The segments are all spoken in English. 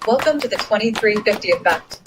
Welcome to the 2350 Effect.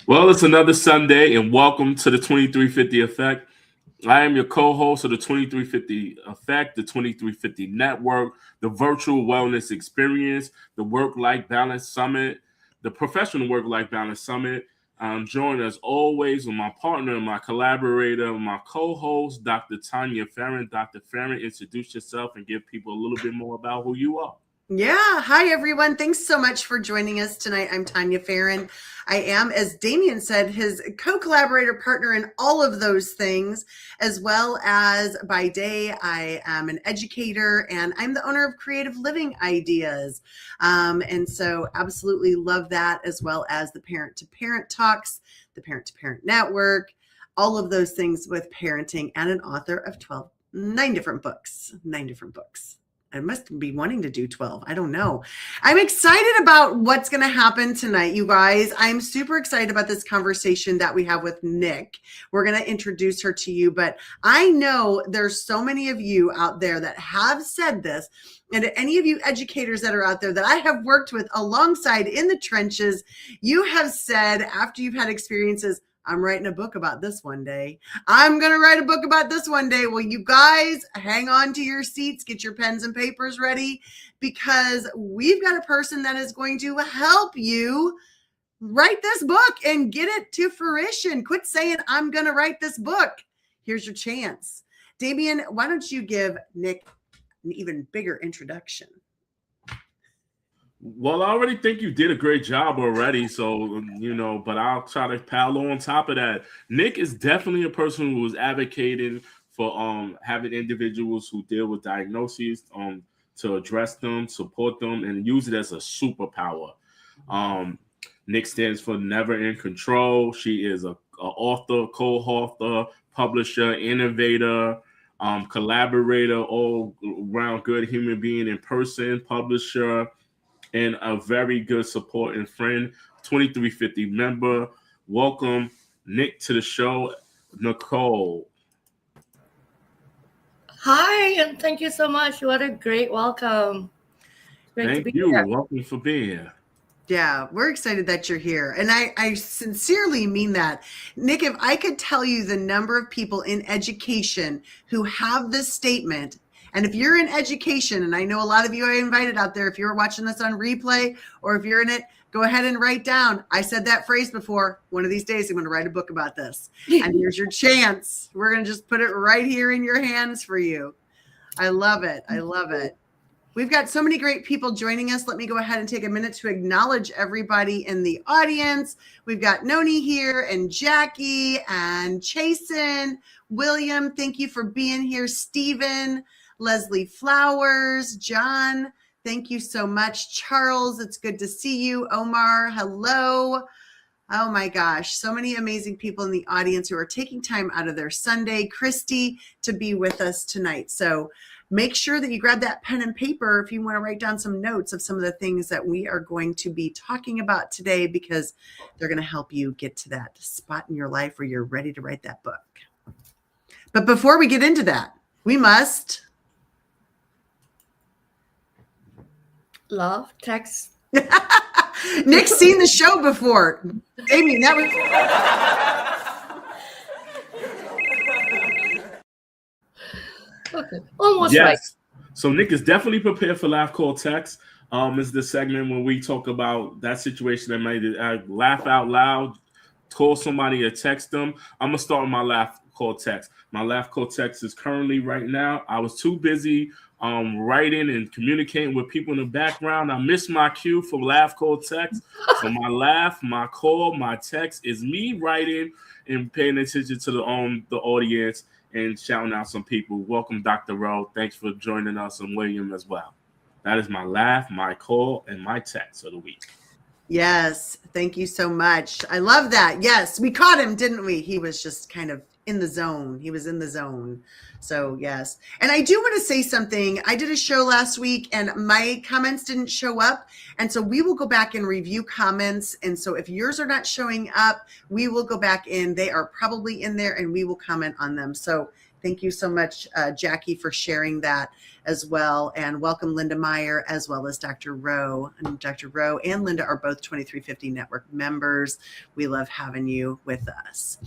Well, it's another Sunday, and welcome to the 2350 Effect. I am your co-host of the 2350 Effect, the 2350 Network, the Virtual Wellness Experience, the Work-Life Balance Summit, the Professional Work-Life Balance Summit. I'm joined, as always, with my partner, my collaborator, my co-host, Dr. Tanya Farron. Dr. Farron, introduce yourself and give people a little bit more about who you are. Yeah. Hi, everyone. Thanks so much for joining us tonight. I'm Tanya Farron. I am, as Damien said, his co-collaborator partner in all of those things, as well as by day, I am an educator and I'm the owner of Creative Living Ideas. And so absolutely love that, as well as the Parent-to-Parent Talks, the Parent-to-Parent Network, all of those things with parenting, and an author of 9 different books. I must be wanting to do 12. I don't know. I'm excited about what's going to happen tonight, you guys. I'm super excited about this conversation that we have with Nick. We're going to introduce her to you, but I know there's so many of you out there that have said this, and to any of you educators that are out there that I have worked with alongside in the trenches, you have said, after you've had experiences, I'm writing a book about this one day. I'm going to write a book about this one day. Well, you guys, hang on to your seats, get your pens and papers ready, because we've got a person that is going to help you write this book and get it to fruition. Quit saying, I'm going to write this book. Here's your chance. Damien, why don't you give Nick an even bigger introduction? Well, I already think you did a great job already, so, but I'll try to pile on top of that. Nick is definitely a person who is advocating for having individuals who deal with diagnoses to address them, support them, and use it as a superpower. Nick stands for Never in Control. She is a author, co-author, publisher, innovator, collaborator, all around good human being in person, publisher, and a very good support and friend, 2350 member. Welcome, Nick, to the show. Nicole. Hi, and thank you so much. What a great welcome. Great Thank you. Here. Welcome for being here. Yeah, we're excited that you're here. And I sincerely mean that. Nick, if I could tell you the number of people in education who have this statement, and if you're in education, and I know a lot of you I invited out there, if you're watching this on replay or if you're in it, go ahead and write down. I said that phrase before. One of these days, I'm going to write a book about this. And here's your chance. We're going to just put it right here in your hands for you. I love it. I love it. We've got so many great people joining us. Let me go ahead and take a minute to acknowledge everybody in the audience. We've got Noni here, and Jackie, and Chasen, William, thank you for being here. Stephen, Leslie Flowers, John, thank you so much. Charles, it's good to see you. Omar, hello. Oh my gosh, so many amazing people in the audience who are taking time out of their Sunday. Christy, to be with us tonight. So make sure that you grab that pen and paper if you want to write down some notes of some of the things that we are going to be talking about today, because they're going to help you get to that spot in your life where you're ready to write that book. But before we get into that, we must Love, text. Nick's seen the show before. Damien, that was Okay, almost Yes. right. So Nick is definitely prepared for Laugh Call Text. Is the segment when we talk about that situation that made it laugh out loud, call somebody or text them. I'm gonna start with my Laugh Call Text. My Laugh Call Text is currently right now. I was too busy writing and communicating with people in the background. I missed my cue for Laugh Call Text. So my laugh, my call, my text is me writing and paying attention to the audience and shouting out some people. Welcome, Dr. Rowe. Thanks for joining us, and William as well. That is my laugh, my call, and my text of the week. Yes, thank you so much. I love that. Yes, we caught him, didn't we? He was just kind of in the zone. He was in the zone. So, yes. And I do want to say something. I did a show last week and my comments didn't show up. And so we will go back and review comments. And so if yours are not showing up, we will go back in. They are probably in there and we will comment on them. So thank you so much, Jackie, for sharing that as well. And welcome Linda Meyer as well as Dr. Rowe. And Dr. Rowe and Linda are both 2350 Network members. We love having you with us.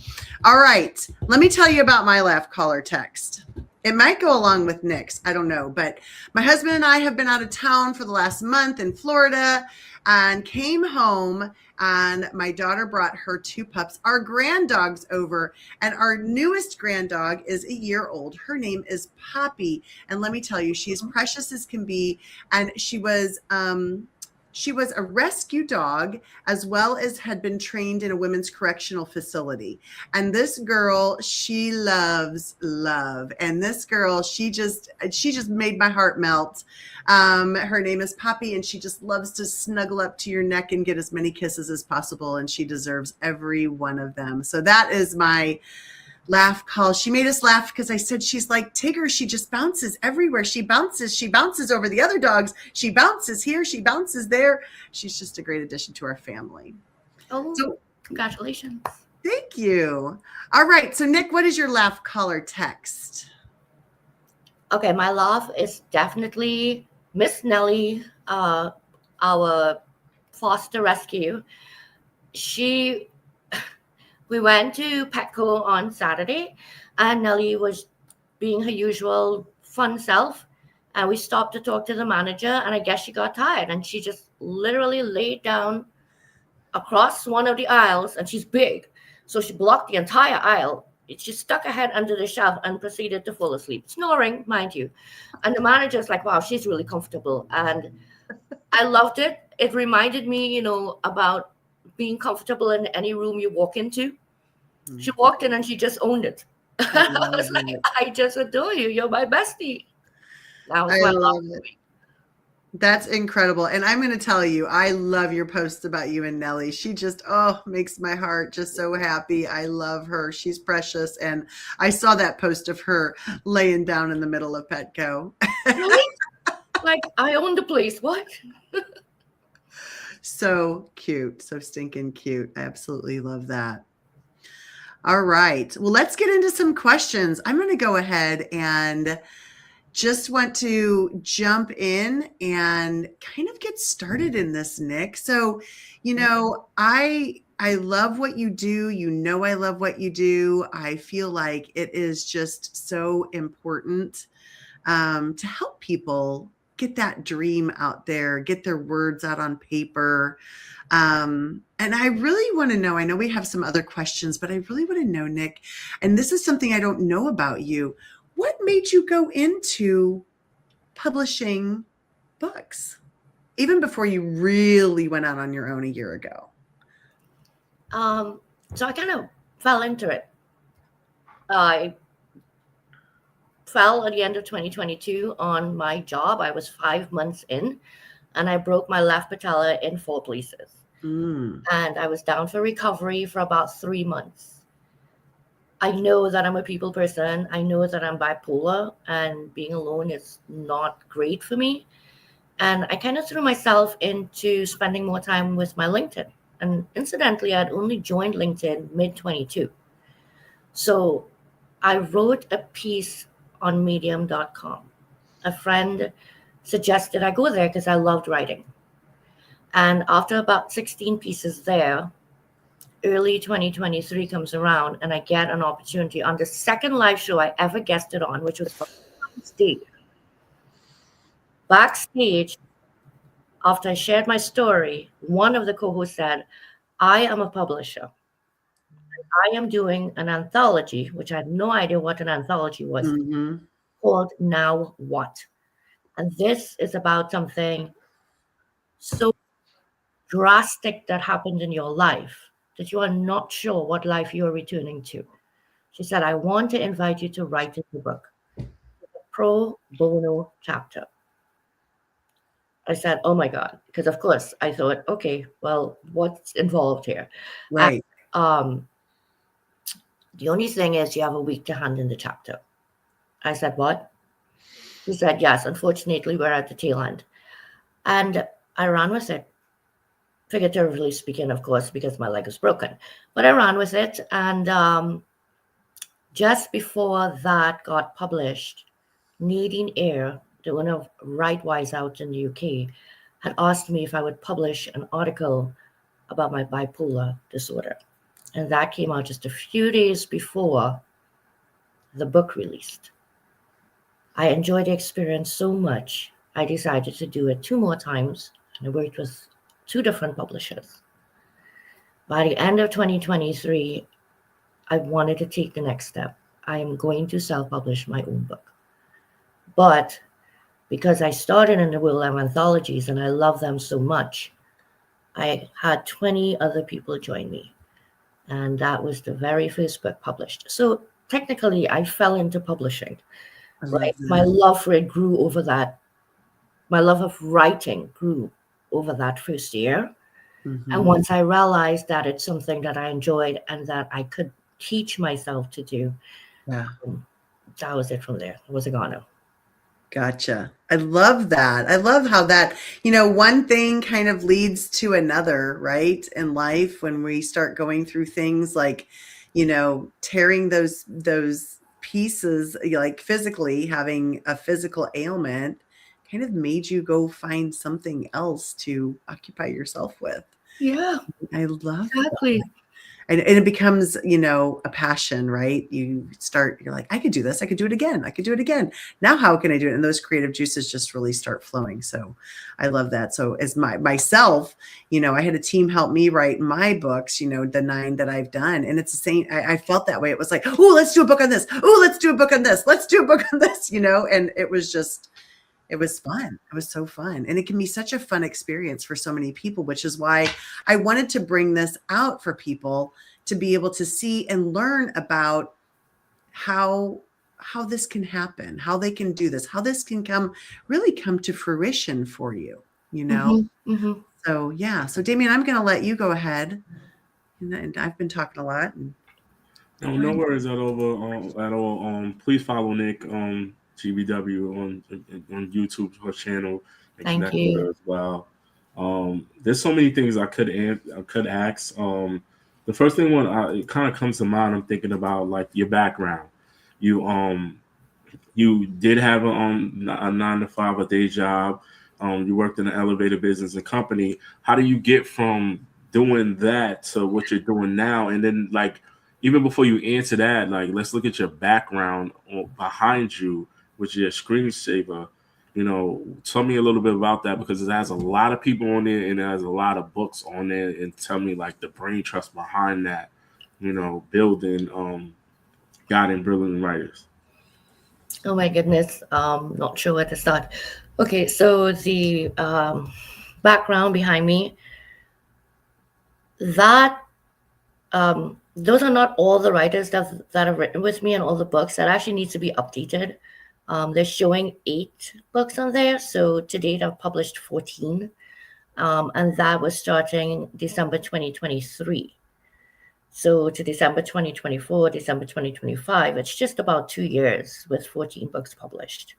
All right. Let me tell you about my laugh caller text. It might go along with Nick's. I don't know. But my husband and I have been out of town for the last month in Florida and came home, and my daughter brought her two pups, our grand dogs, over, and our newest grand dog is a year old. Her name is Poppy, and let me tell you, she's precious as can be, and she was a rescue dog as well as had been trained in a women's correctional facility. And this girl, she loves love. And this girl, she just made my heart melt. Her name is Poppy, and she just loves to snuggle up to your neck and get as many kisses as possible. And she deserves every one of them. So that is my laugh call. She made us laugh because I said she's like Tigger. She just bounces everywhere. She bounces over the other dogs. She bounces here. She bounces there. She's just a great addition to our family. Oh, So congratulations. thank you. All right. So Nick, what is your laugh caller text? Okay, my laugh is definitely Miss Nellie, our foster rescue. We went to Petco on Saturday, and Nellie was being her usual fun self. And we stopped to talk to the manager, and I guess she got tired, and she just literally laid down across one of the aisles, and she's big, so she blocked the entire aisle. She stuck her head under the shelf and proceeded to fall asleep, snoring, mind you. And the manager's like, wow, she's really comfortable. And I loved it. It reminded me, about being comfortable in any room you walk into. She walked in and she just owned it. I was like, I just adore you. You're my bestie. That was I my love love. it. That's incredible. And I'm going to tell you, I love your posts about you and Nellie. She just, makes my heart just so happy. I love her. She's precious. And I saw that post of her laying down in the middle of Petco. Really? Like, I own the place. What? So cute. So stinking cute. I absolutely love that. All right. Well, let's get into some questions. I'm going to go ahead and just want to jump in and kind of get started in this, Nick. So, I love what you do. I love what you do. I feel like it is just so important to help people get that dream out there, get their words out on paper. And I really want to know, I know we have some other questions, but I really want to know, Nick, and this is something I don't know about you. What made you go into publishing books, even before you really went out on your own a year ago? So I kind of fell into it. I fell at the end of 2022 on my job. I was 5 months in, and I broke my left patella in 4 places. And I was down for recovery for about 3 months. I know that I'm a people person. I know that I'm bipolar, and being alone is not great for me. And I kind of threw myself into spending more time with my LinkedIn. And incidentally, I'd only joined LinkedIn mid-22. So I wrote a piece on medium.com. A friend suggested I go there because I loved writing. And after about 16 pieces there, early 2023 comes around and I get an opportunity on the second live show I ever guested on, which was backstage. After I shared my story, one of the co-hosts said, I am a publisher. I am doing an anthology, which I had no idea what an anthology was, called Now What? And this is about something so drastic that happened in your life that you are not sure what life you're returning to. She said, I want to invite you to write a book, a pro bono chapter. I said, oh my God, because of course I thought, okay, well, what's involved here? Right. And, the only thing is you have a week to hand in the chapter. I said, what? He said, yes, unfortunately, we're at the tail end. And I ran with it, figuratively speaking, of course, because my leg was broken. But I ran with it. And just before that got published, Nadine Eyre, the owner of Writewise out in the UK, had asked me if I would publish an article about my bipolar disorder. And that came out just a few days before the book released. I enjoyed the experience so much, I decided to do it 2 more times, and I worked with 2 different publishers. By the end of 2023, I wanted to take the next step. I am going to self-publish my own book. But because I started in the world of anthologies and I love them so much, I had 20 other people join me. And that was the very first book published. So technically, I fell into publishing. Right? My love for it grew over that. My love of writing grew over that first year. And once I realized that it's something that I enjoyed and that I could teach myself to do, that was it from there. It was a goner. Gotcha. I love that. I love how that, one thing kind of leads to another, right? In life, when we start going through things like, tearing those pieces, like physically having a physical ailment, kind of made you go find something else to occupy yourself with. Yeah. I love exactly. that. And it becomes, a passion, right? You're like, I could do this. I could do it again. I could do it again. Now, how can I do it? And those creative juices just really start flowing. So I love that. So as myself, I had a team help me write my books, the 9 that I've done. And it's the same. I felt that way. It was like, oh, let's do a book on this. Oh, let's do a book on this. Let's do a book on this, and it was just, it was fun. It was so fun. And it can be such a fun experience for so many people, which is why I wanted to bring this out for people to be able to see and learn about how this can happen, how they can do this, how this can come to fruition for you, So, yeah. So Damien, I'm going to let you go ahead. And I've been talking a lot. No worries at all. Please follow Nick GBW on YouTube, her channel, and Thank connect you. with her as well. There's so many things I could ask. The first thing it kind of comes to mind, I'm thinking about like your background. You did have a 9-to-5, a day job. You worked in an elevator business and company. How do you get from doing that to what you're doing now? And then like, even before you answer that, like, let's look at your background behind you, which is your screensaver. Tell me a little bit about that, because it has a lot of people on there and it has a lot of books on there. And tell me like the brain trust behind that, building, guiding brilliant writers. Oh my goodness. Not sure where to start. Okay. So the background behind me, that those are not all the writers that have written with me and all the books. That actually needs to be updated. They're showing 8 books on there. So to date, I've published 14. And that was starting December 2023. So to December 2024, December 2025, it's just about 2 years with 14 books published.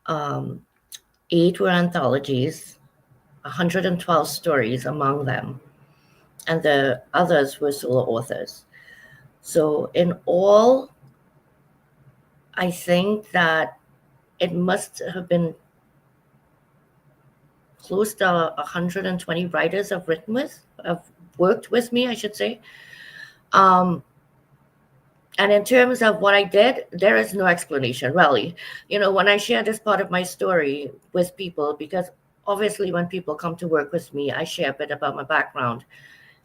8 were anthologies, 112 stories among them. And the others were solo authors. So in all, I think that it must have been close to 120 writers have worked with me, I should say. And in terms of what I did, there is no explanation, really. When I share this part of my story with people, because obviously when people come to work with me, I share a bit about my background.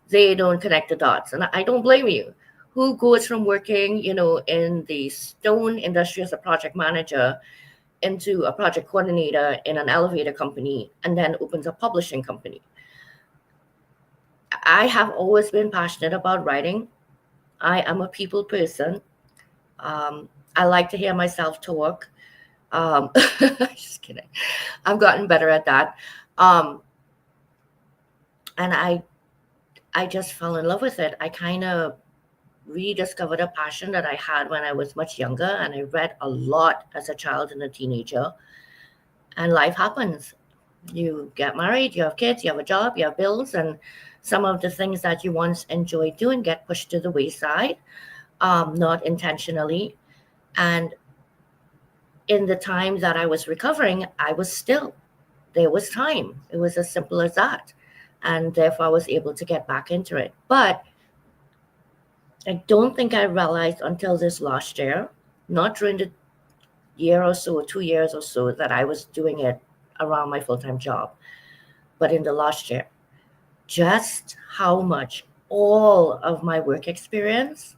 They don't connect the dots, and I don't blame you. Who goes from working, in the stone industry as a project manager into a project coordinator in an elevator company and then opens a publishing company? I have always been passionate about writing. I am a people person. I like to hear myself talk. Just kidding. I've gotten better at that. And I just fell in love with it. I kind of rediscovered a passion that I had when I was much younger, and I read a lot as a child and a teenager. And life happens. You get married, you have kids, you have a job, you have bills, and some of the things that you once enjoyed doing get pushed to the wayside, not intentionally. And in the time that I was recovering, I was still, there was time. It was as simple as that. And therefore I was able to get back into it. But I don't think I realized until this last year, not during the year or so, 2 years or so, that I was doing it around my full-time job, but in the last year, just how much all of my work experience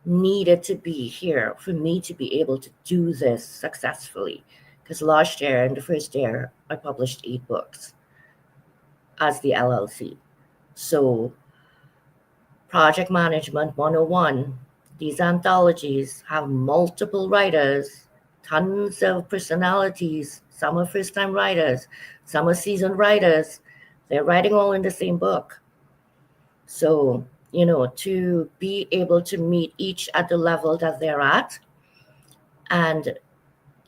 needed to be here for me to be able to do this successfully. Because last year, in the first year, I published 8 books as the LLC. So Project Management 101, these anthologies have multiple writers, tons of personalities. Some are first-time writers, some are seasoned writers. They're writing all in the same book. So, to be able to meet each at the level that they're at. And,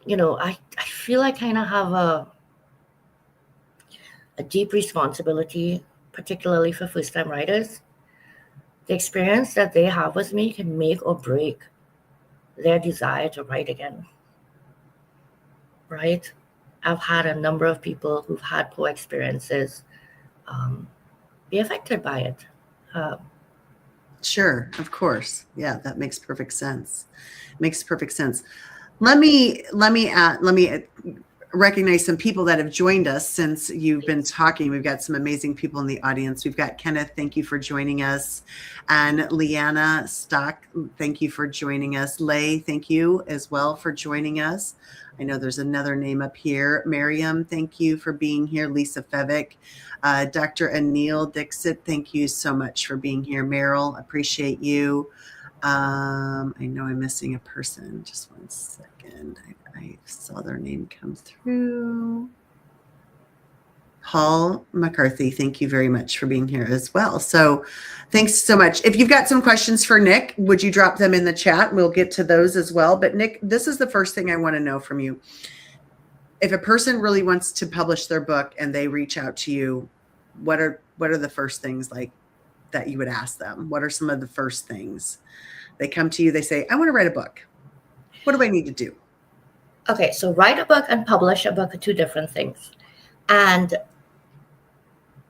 I feel I kind of have a deep responsibility, particularly for first-time writers. The experience that they have with me can make or break their desire to write again, right? I've had a number of people who've had poor experiences be affected by it. Sure, of course. Yeah, that makes perfect sense. Makes perfect sense. Let me recognize some people that have joined us since you've been talking. We've got some amazing people in the audience. We've got Kenneth, thank you for joining us. And Leanna Stock, thank you for joining us. Lay, thank you as well for joining us. I know there's another name up here. Miriam, thank you for being here. Lisa Fevick, Dr. Anil Dixit, thank you so much for being here. Meryl, appreciate you. I know I'm missing a person. Just one second. I saw their name come through. Paul McCarthy, thank you very much for being here as well. So thanks so much. If you've got some questions for Nick, would you drop them in the chat? We'll get to those as well. But Nick, this is the first thing I want to know from you. If a person really wants to publish their book and they reach out to you, what are the first things like that you would ask them? What are some of the first things? They come to you, they say, I want to write a book. What do I need to do? Okay, so write a book and publish a book are 2 different things. And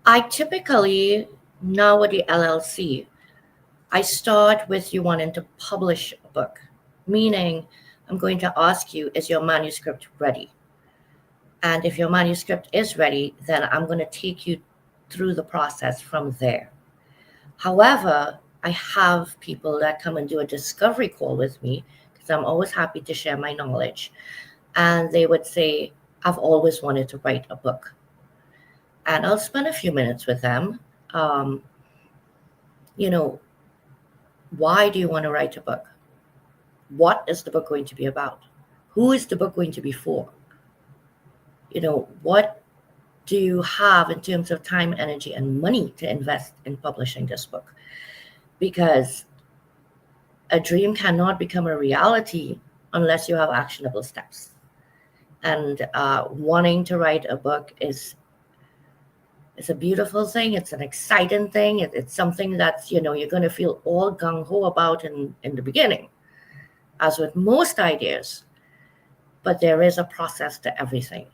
I typically, now with the LLC, I start with you wanting to publish a book, meaning I'm going to ask you, is your manuscript ready? And if your manuscript is ready, then I'm going to take you through the process from there. However, I have people that come and do a discovery call with me because I'm always happy to share my knowledge. And they would say, I've always wanted to write a book. And I'll spend a few minutes with them. Why do you want to write a book? What is the book going to be about? Who is the book going to be for? What do you have in terms of time, energy, and money to invest in publishing this book? Because a dream cannot become a reality unless you have actionable steps. And wanting to write a book is a beautiful thing. It's an exciting thing. It's something that, you're going to feel all gung-ho about in the beginning, as with most ideas. But there is a process to everything.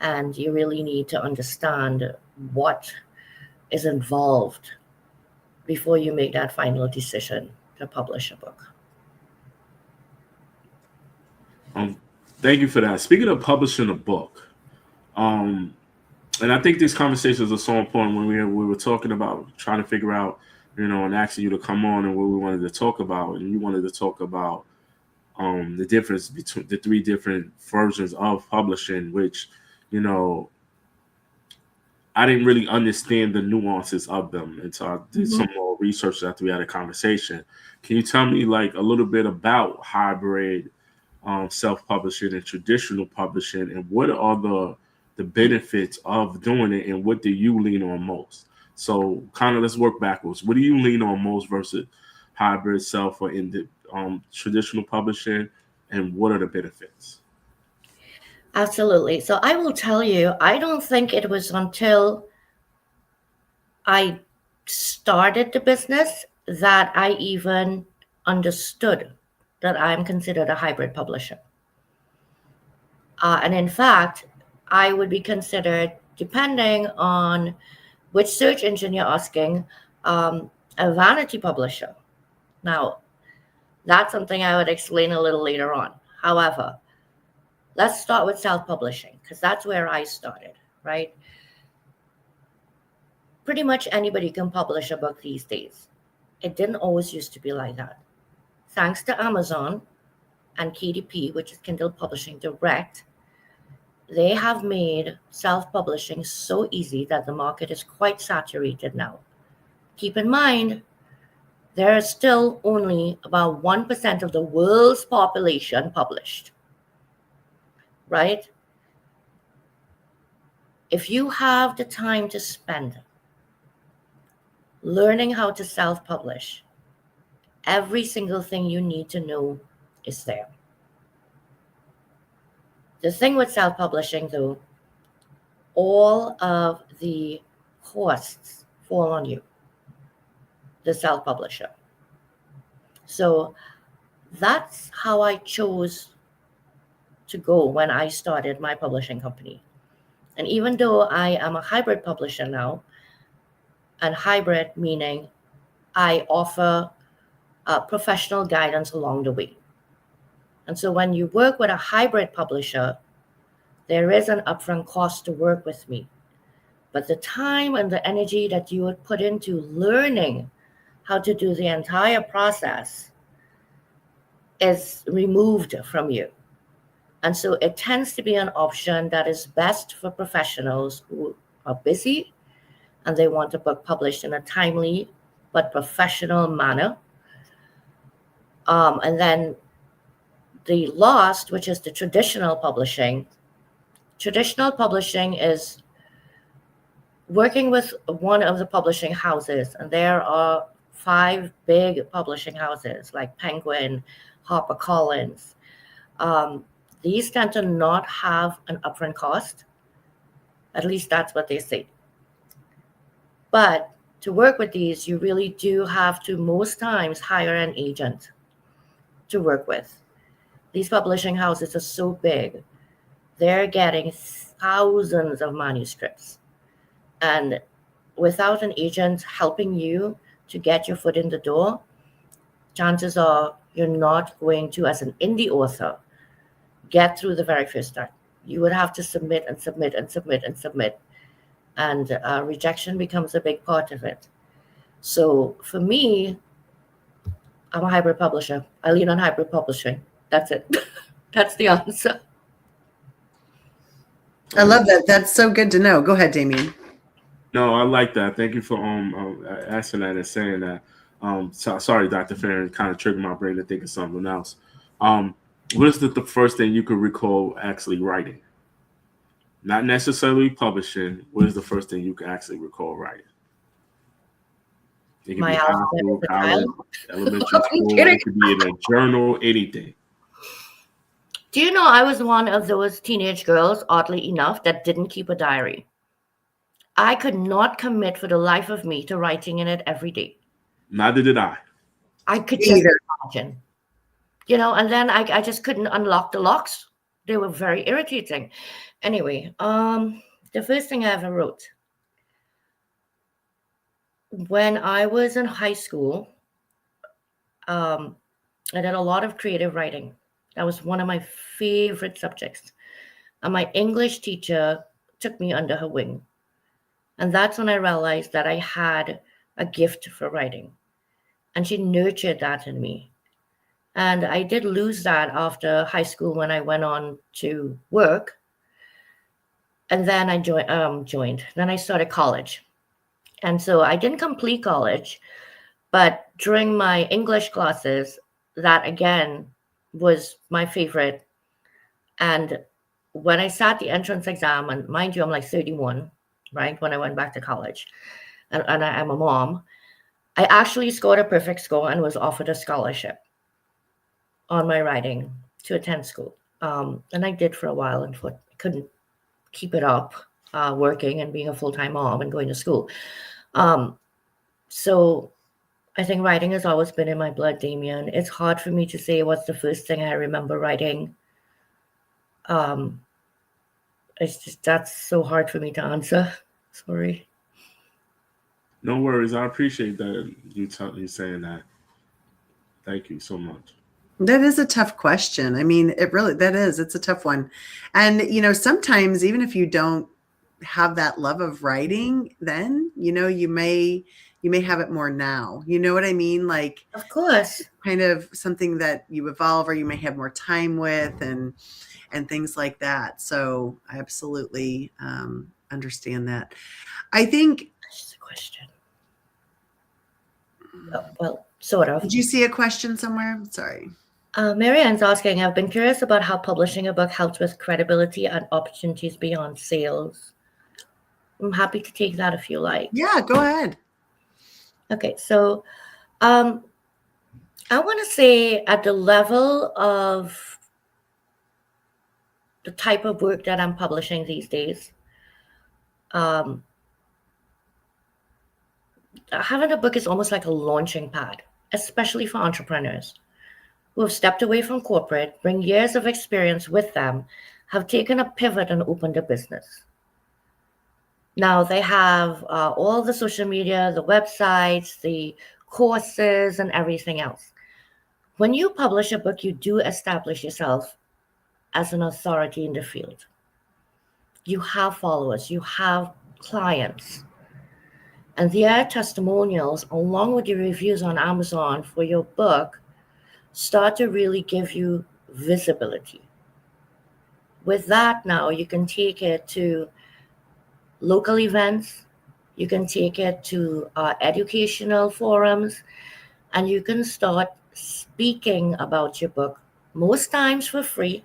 And you really need to understand what is involved before you make that final decision to publish a book. Thank you for that. Speaking of publishing a book, and I think these conversations are so important when we were talking about trying to figure out, and asking you to come on and what we wanted to talk about, and you wanted to talk about the difference between the three different versions of publishing, which, I didn't really understand the nuances of them until I did some more research after we had a conversation. Can you tell me like a little bit about hybrid self-publishing and traditional publishing, and what are the benefits of doing it, and what do you lean on most? So kind of let's work backwards. What do you lean on most versus hybrid self or in the traditional publishing, and what are the benefits? Absolutely. So I will tell you, I don't think it was until I started the business that I even understood that I'm considered a hybrid publisher. And in fact, I would be considered, depending on which search engine you're asking, a vanity publisher. Now, that's something I would explain a little later on. However, let's start with self-publishing, because that's where I started, right? Pretty much anybody can publish a book these days. It didn't always used to be like that. Thanks to Amazon and KDP, which is Kindle Publishing Direct, they have made self-publishing so easy that the market is quite saturated now. Keep in mind, there is still only about 1% of the world's population published, right? If you have the time to spend learning how to self-publish, every single thing you need to know is there. The thing with self-publishing, though, all of the costs fall on you, the self-publisher. So that's how I chose to go when I started my publishing company. And even though I am a hybrid publisher now, and hybrid meaning I offer professional guidance along the way. And so when you work with a hybrid publisher, there is an upfront cost to work with me. But the time and the energy that you would put into learning how to do the entire process is removed from you. And so it tends to be an option that is best for professionals who are busy and they want a book published in a timely but professional manner. And then the last, which is the traditional publishing. Traditional publishing is working with one of the publishing houses, and there are 5 big publishing houses like Penguin, HarperCollins. These tend to not have an upfront cost. At least that's what they say. But to work with these, you really do have to most times hire an agent to work with. These publishing houses are so big, they're getting thousands of manuscripts. And without an agent helping you to get your foot in the door, chances are you're not going to, as an indie author, get through the very first time. You would have to submit and submit and submit and submit. And rejection becomes a big part of it. So for me, I'm a hybrid publisher. I lean on hybrid publishing. That's it. That's the answer. I love that. That's so good to know. Go ahead, Damien. No, I like that. Thank you for asking that and saying that. Sorry, Dr. Farron, kind of triggered my brain to think of something else. What is the first thing you could recall actually writing? Not necessarily publishing. What is the first thing you can actually recall writing? It can My be high school, college, elementary school. It could be in a journal, anything. Do you know I was one of those teenage girls, oddly enough, that didn't keep a diary? I could not commit for the life of me to writing in it every day. Neither did I. I could just imagine. And then I just couldn't unlock the locks they were very irritating. Anyway, the first thing I ever wrote when I was in high school, I did a lot of creative writing. That was one of my favorite subjects. And my English teacher took me under her wing. And that's when I realized that I had a gift for writing. And she nurtured that in me. And I did lose that after high school when I went on to work. And then I joined. Then I started college. And so I didn't complete college, but during my English classes, that again was my favorite. And when I sat the entrance exam, and mind you, I'm like 31, right? When I went back to college, and I'm a mom, I actually scored a perfect score and was offered a scholarship on my writing to attend school. And I did for a while and couldn't keep it up, working and being a full-time mom and going to school. So I think writing has always been in my blood, Damien. It's hard for me to say what's the first thing I remember writing. It's just, that's so hard for me to answer. Sorry. No worries. I appreciate that you saying that. Thank you so much. That is a tough question. I mean, it's a tough one. And, sometimes even if you don't have that love of writing, then, you may have it more now. You know what I mean? Like, of course, kind of something that you evolve or you may have more time with and things like that. So I absolutely understand that. I think that's the question. Well, sort of. Did you see a question somewhere? Sorry. Marianne's asking, I've been curious about how publishing a book helps with credibility and opportunities beyond sales. I'm happy to take that if you like. Yeah, go ahead. Okay, so I want to say at the level of the type of work that I'm publishing these days, having a book is almost like a launching pad, especially for entrepreneurs who have stepped away from corporate, bring years of experience with them, have taken a pivot and opened a business. Now they have all the social media, the websites, the courses, and everything else. When you publish a book, you do establish yourself as an authority in the field. You have followers, you have clients, and their testimonials, along with your reviews on Amazon for your book, start to really give you visibility. With that, now you can take it to local events, you can take it to educational forums, and you can start speaking about your book, most times for free.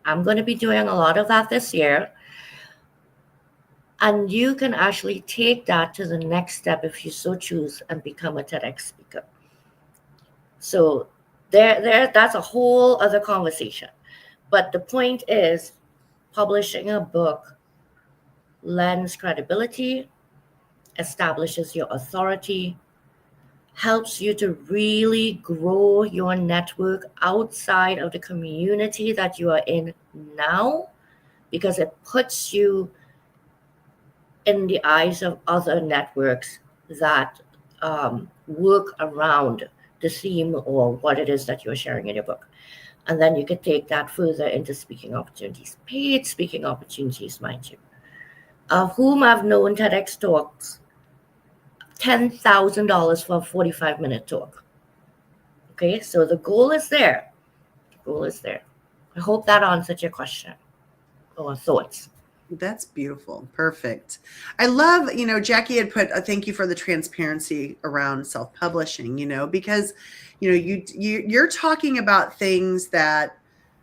I'm going to be doing a lot of that this year. And you can actually take that to the next step if you so choose and become a TEDx speaker. So that's a whole other conversation. But the point is, publishing a book lends credibility, establishes your authority, helps you to really grow your network outside of the community that you are in now, because it puts you in the eyes of other networks that work around the theme or what it is that you're sharing in your book. And then you can take that further into speaking opportunities, paid speaking opportunities, mind you. Of whom I've known TEDx talks, $10,000 for a 45-minute talk. Okay, so the goal is there. The goal is there. I hope that answered your question or thoughts. That's beautiful. Perfect. I love, Jackie had put a thank you for the transparency around self-publishing, because, you're talking about things that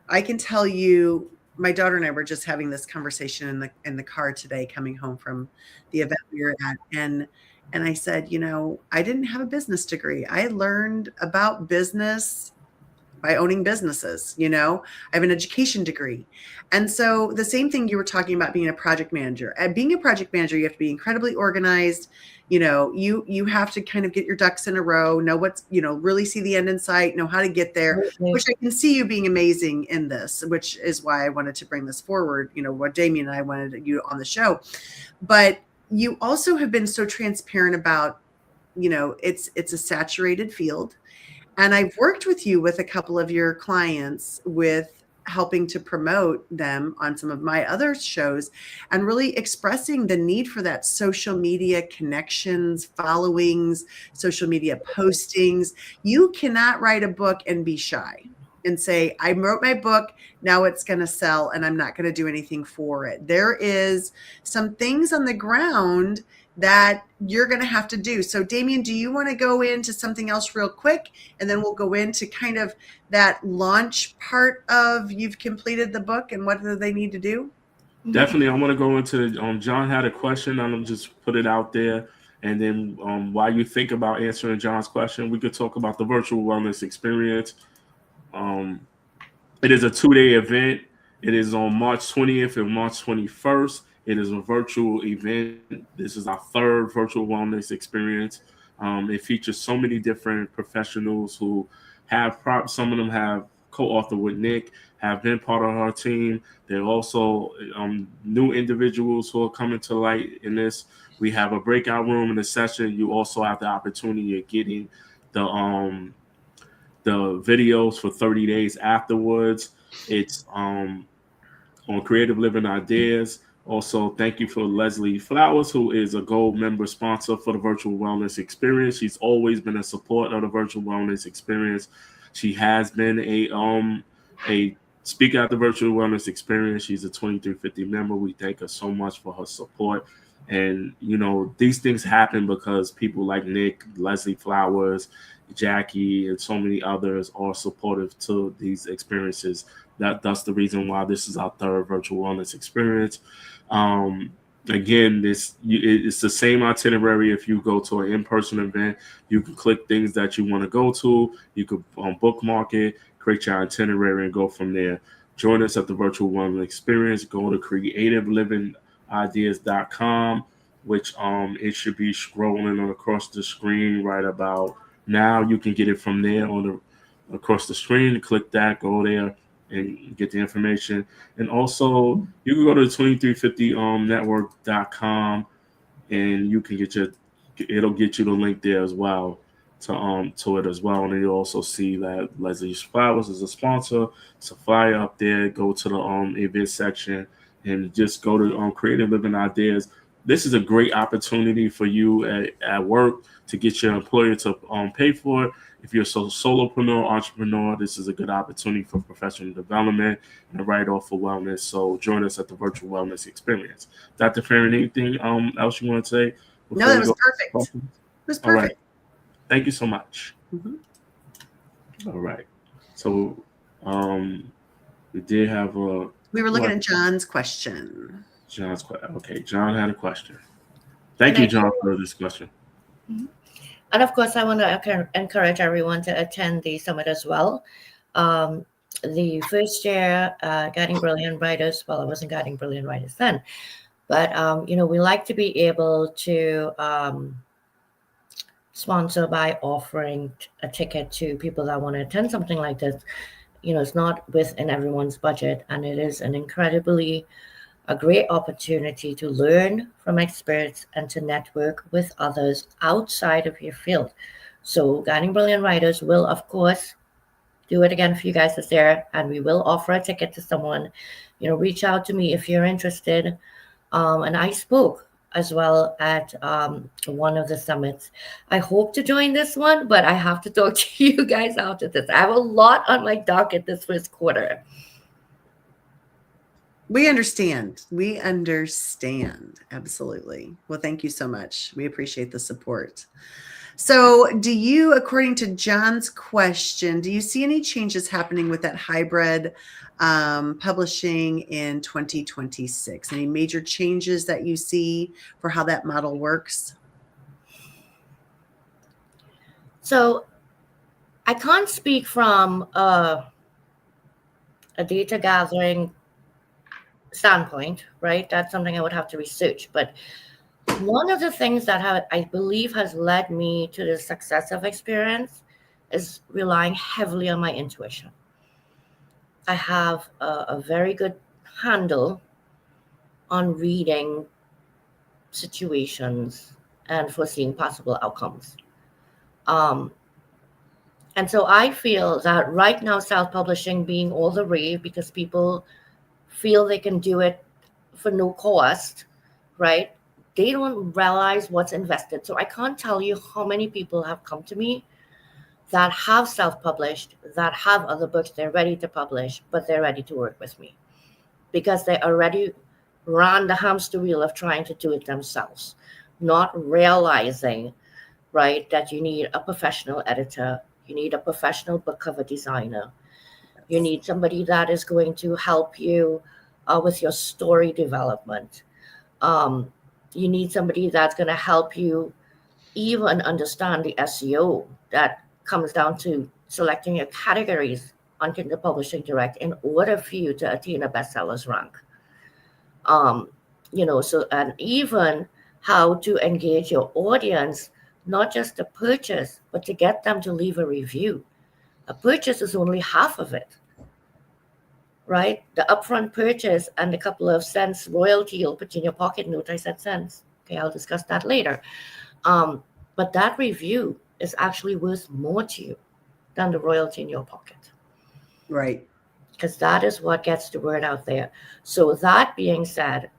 I can tell you. My daughter and I were just having this conversation in the car today, coming home from the event we were at. And I said, I didn't have a business degree. I learned about business by owning businesses. You know, I have an education degree. And so the same thing you were talking about being a project manager. At being a project manager, you have to be incredibly organized. You know, you have to kind of get your ducks in a row, know what's, you know, really see the end in sight, know how to get there, which I can see you being amazing in this, which is why I wanted to bring this forward, you know, what Damien and I wanted you on the show. But you also have been so transparent about, you know, it's a saturated field. And I've worked with you with a couple of your clients with helping to promote them on some of my other shows and really expressing the need for that social media connections, followings, social media postings. You cannot write a book and be shy and say, I wrote my book, now it's going to sell and I'm not going to do anything for it. There is some things on the ground that you're going to have to do. So Damien, do you want to go into something else real quick? And then we'll go into kind of that launch part of you've completed the book and what do they need to do? Definitely. I want to go into, John had a question. I'm just put it out there. And then while you think about answering John's question, we could talk about the virtual wellness experience. It is a 2-day event. It is on March 20th and March 21st. It is a virtual event. This is our third virtual wellness experience. It features so many different professionals who have some of them have co-authored with Nick, have been part of our team. There are also new individuals who are coming to light in this. We have a breakout room in the session. You also have the opportunity of getting the videos for 30 days afterwards. It's on Creative Living Ideas. Also, thank you for Leslie Flowers, who is a gold member sponsor for the Virtual Wellness Experience. She's always been a support of the Virtual Wellness Experience. She has been a speaker at the Virtual Wellness Experience. She's a 2350 member. We thank her so much for her support. And, you know, these things happen because people like Nick, Leslie Flowers, Jackie, and so many others are supportive to these experiences. That's the reason why this is our third virtual wellness experience. Again, it's the same itinerary. If you go to an in-person event, you can click things that you want to go to. You could bookmark it, create your itinerary, and go from there. Join us at the Virtual Wellness Experience. Go to creativelivingideas.com, which it should be scrolling across the screen right about now. You can get it from there across the screen. Click that, go there, and get the information. And also, you can go to 2350network.com, and you can it'll get you the link there as well to it as well. And then you'll also see that Leslie Flowers is a sponsor. It's a flyer up there. Go to the event section and just go to Creative Living Ideas. This is a great opportunity for you at work to get your employer to pay for it. If you're a solopreneur, entrepreneur, this is a good opportunity for professional development and a write-off for wellness. So join us at the Virtual Wellness Experience. Dr. Farron, anything else you want to say? No, that was perfect. It was perfect. All right. Thank you so much. Mm-hmm. All right. So we did have a... We were looking at John's question. Okay, John had a question. Thank you, John, for this question. Mm-hmm. And of course, I want to encourage everyone to attend the summit as well. The first year, Guiding Brilliant Writers, well, I wasn't Guiding Brilliant Writers then, but, we like to be able to sponsor by offering a ticket to people that want to attend something like this. It's not within everyone's budget, and it is an incredibly a great opportunity to learn from experts and to network with others outside of your field. So Guiding Brilliant Writers will, of course, do it again for you guys that's there, and we will offer a ticket to someone. Reach out to me if you're interested. And I spoke as well at one of the summits. I hope to join this one, but I have to talk to you guys after this. I have a lot on my docket this first quarter. We understand. Absolutely. Well, thank you so much. We appreciate the support. So do you, according to John's question, do you see any changes happening with that hybrid publishing in 2026? Any major changes that you see for how that model works? So I can't speak from a data gathering standpoint, right? That's something I would have to research. But one of the things that I believe has led me to the success of Experience is relying heavily on my intuition. I have a very good handle on reading situations and foreseeing possible outcomes. And so I feel that right now, self-publishing being all the rave because people feel they can do it for no cost, right? They don't realize what's invested. So I can't tell you how many people have come to me that have self-published, that have other books they're ready to publish, but they're ready to work with me because they already ran the hamster wheel of trying to do it themselves, not realizing, right, that you need a professional editor, you need a professional book cover designer, you need somebody that is going to help you with your story development. You need somebody that's going to help you even understand the SEO that comes down to selecting your categories on Kindle Publishing Direct in order for you to attain a bestsellers rank. So and even how to engage your audience, not just to purchase, but to get them to leave a review. A purchase is only half of it, right? The upfront purchase and a couple of cents royalty you'll put in your pocket. Note I said cents. Okay, I'll discuss that later. But that review is actually worth more to you than the royalty in your pocket. Right. Because that is what gets the word out there. So that being said,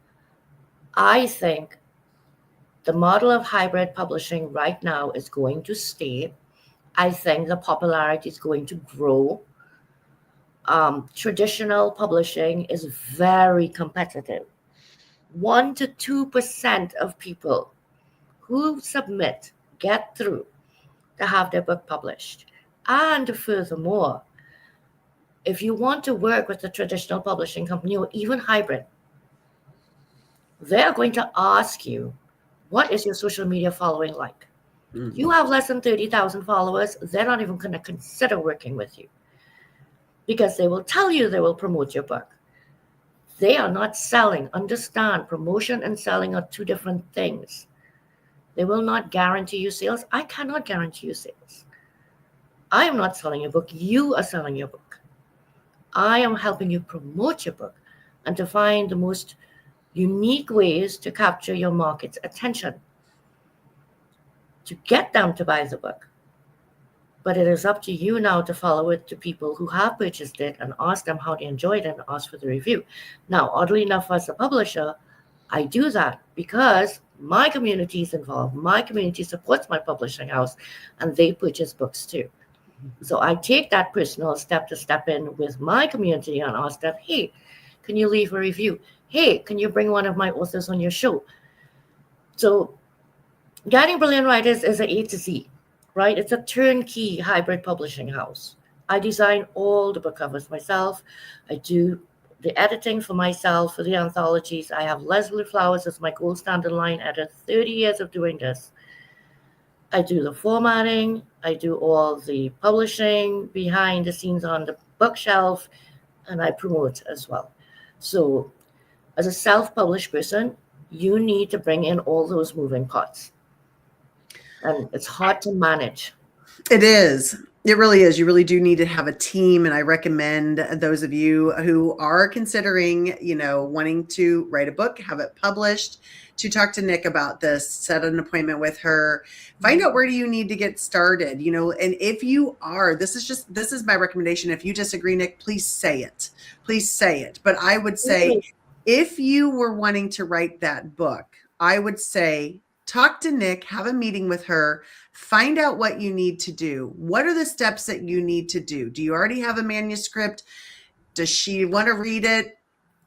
I think the model of hybrid publishing right now is going to stay. I think the popularity is going to grow. Traditional publishing is very competitive. 1% to 2% of people who submit get through to have their book published. And furthermore, if you want to work with a traditional publishing company or even hybrid, they're going to ask you, what is your social media following like? Mm-hmm. You have less than 30,000 followers, they're not even going to consider working with you because they will tell you they will promote your book. They are not selling. Understand, promotion and selling are two different things. They will not guarantee you sales. I cannot guarantee you sales. I am not selling your book. You are selling your book. I am helping you promote your book and to find the most unique ways to capture your market's attention, to get them to buy the book. But it is up to you now to follow it to people who have purchased it and ask them how they enjoyed it and ask for the review. Now, oddly enough, as a publisher, I do that because my community is involved. My community supports my publishing house and they purchase books too. So I take that personal step to step in with my community and ask them, hey, can you leave a review? Hey, can you bring one of my authors on your show? So Guiding Brilliant Writers is an A to Z, right? It's a turnkey hybrid publishing house. I design all the book covers myself. I do the editing for myself for the anthologies. I have Leslie Flowers as my gold standard line editor, 30 years of doing this. I do the formatting. I do all the publishing behind the scenes on the bookshelf, and I promote as well. So as a self-published person, you need to bring in all those moving parts. And it's hard to manage. It is. It really is. You really do need to have a team. And I recommend those of you who are considering, wanting to write a book, have it published, to talk to Nick about this, set an appointment with her, find out where do you need to get started, and if you are, this is my recommendation. If you disagree, Nick, please say it. Please say it. But I would say if you were wanting to write that book, I would say, talk to Nick, have a meeting with her, find out what you need to do. What are the steps that you need to do? Do you already have a manuscript? Does she want to read it,